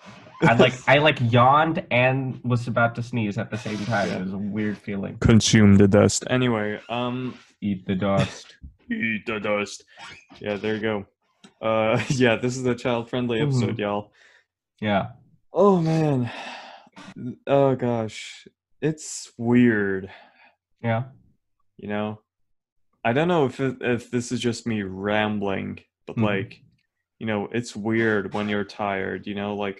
I yawned and was about to sneeze at the same time. It was a weird feeling. Consume the dust. Anyway, eat the dust. Eat the dust. Yeah, there you go. Yeah, this is a child-friendly episode, Hmm. y'all. Yeah. Oh man. Oh gosh. It's weird, Yeah. you know? I don't know if this is just me rambling, but Hmm. like, it's weird when you're tired, like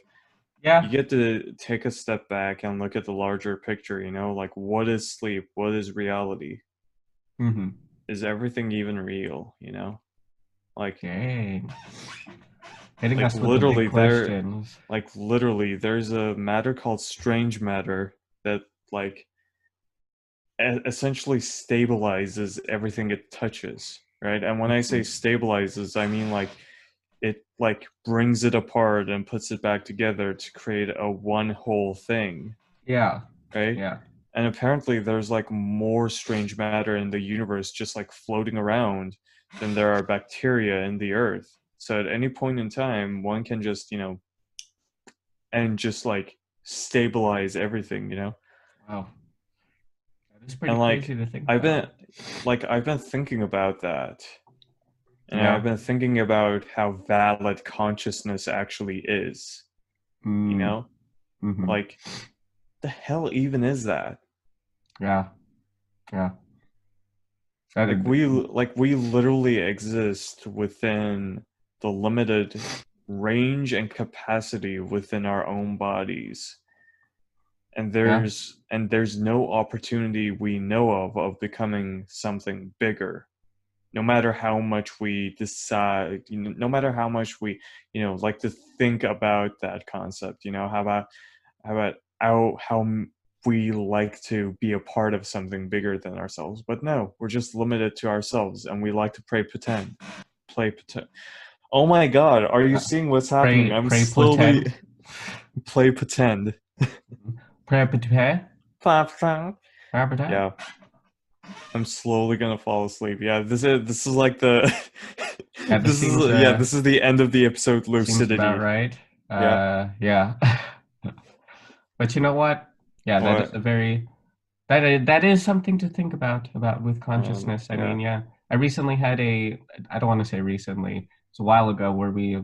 you Yeah. get to take a step back and look at the larger picture, like what is sleep? What is reality? Hmm. Is everything even real, Like Dang. Hitting like us with the big literally there questions. like literally there's a matter called strange matter that like essentially stabilizes everything it touches, right? And when I say Mhm. stabilizes, I mean like it like brings it apart and puts it back together to create a one whole thing, Yeah. right? Yeah. And apparently there's like more strange matter in the universe just like floating around than there are bacteria in the earth. So at any point in time, one can just, and just like stabilize everything. Wow. That is pretty And crazy like to think I've about. been I've been thinking about that. And I've Yeah. been thinking about how valid consciousness actually is, you Mm. know? Hmm. Like the hell even is that? Yeah. Yeah. That Like we literally exist within the limited range and capacity within our own bodies. And yeah. there's no opportunity we know of becoming something bigger, no matter how much we decide, no matter how much we like to think about that concept. How about how we like to be a part of something bigger than ourselves, but no, we're just limited to ourselves, and we like to play pretend. Oh my god, are you Uh, seeing what's happening? pray I'm pray slowly pretend. play pretend. Pray pretend. Pray pretend. Yeah, I'm slowly gonna fall asleep. Yeah, this is like the Yeah, this this is the end of the episode, seems about lucidity. right. Yeah. Yeah. But you know what? Yeah, that is What? a very that is something to think about with consciousness. I Yeah. mean, yeah, I recently had a I don't want to say recently. It's a while ago where we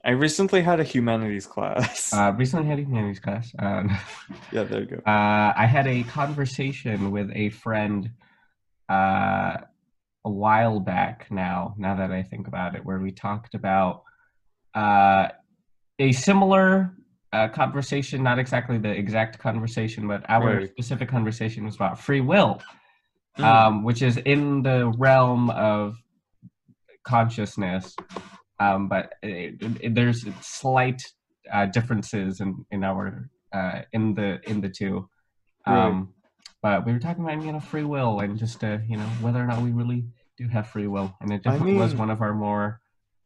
I recently had a humanities class. recently had a humanities class. Yeah, there you go. I had a conversation with a friend uh, a while back now. Now that I think about it, where we talked about uh, a similar conversation, not exactly the exact conversation, but our Right. specific conversation was about free will, Mm, which is in the realm of consciousness, but there's slight differences in our in the two. right. Um, but we were talking about free will and just whether or not we really do have free will, and it I definitely was mean, one of our more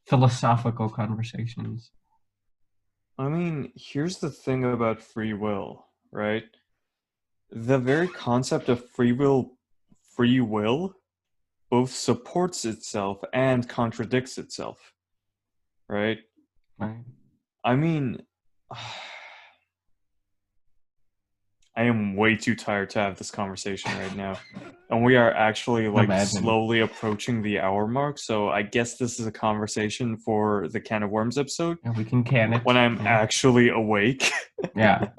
philosophical conversations. here's the thing about free will, right? The very concept of free will both supports itself and contradicts itself, right? Right? I mean, I am way too tired to have this conversation right now. And we are actually like Imagine. slowly approaching the hour mark, so I guess this is a conversation for the Can of Worms episode Yeah, we can can when it. I'm Yeah. actually awake. Yeah.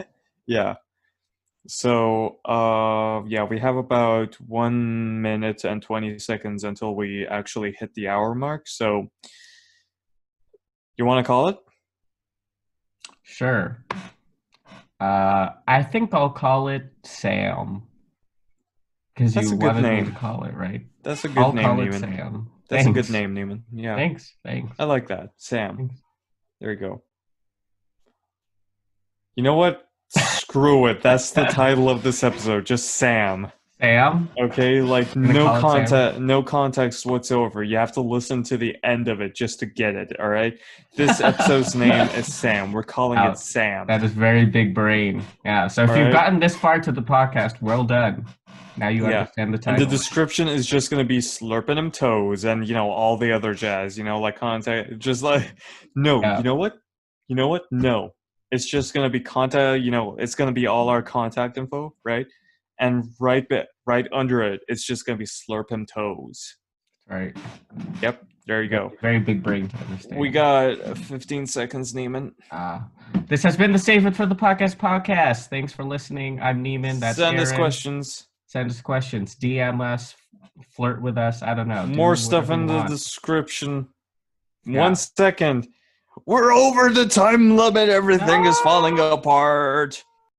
Yeah. So, yeah, we have about 1 minute and 20 seconds until we actually hit the hour mark. So, you want to call it? Sure. I think I'll call it Sam because That's you a good wanted me to name. call it, right? That's a good I'll name, call it Neiman. Sam. That's a good Thanks. name, Neiman. Yeah, Thanks. Thanks. I like that. Sam. Thanks. There you go. You know what? Screw it. That's the title of this episode. Just Sam. Sam. Okay, like Gonna no call it Sam. context, no context whatsoever. You have to listen to the end of it just to get it. All right. This episode's name is Sam. We're calling it Wow, Sam. that is very big brain. Yeah. So All if you've right. gotten this far to the podcast, well done. Now you Yeah. understand the And the title. description is just gonna be slurping them toes and all the other jazz. Like contact. Just like no. Yeah. You know what? You know what? No. It's just gonna be contact. It's gonna be all our contact info, right? And right under it, it's just gonna be slurp him toes. Right. Yep. There you go. Very big brain to understand. We got 15 seconds, Neiman. This has been the Save It for the Podcast. Thanks for listening. I'm Neiman. That's Send Aaron. us questions. Send us questions. DM us. Flirt with us. I don't know. More stuff in the description. Yeah. 1 second. We're over the time limit. Everything is falling apart.